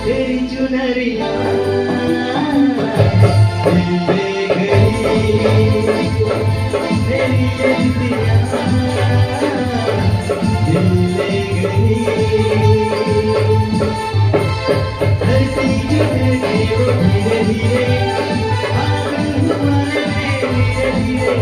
तेरी चुनरिया दिल ले गई, तेरी अज़िज़िया दिल ले गई। धरती जो है वो धीरे धीरे, आग हमारे में धीरे धीरे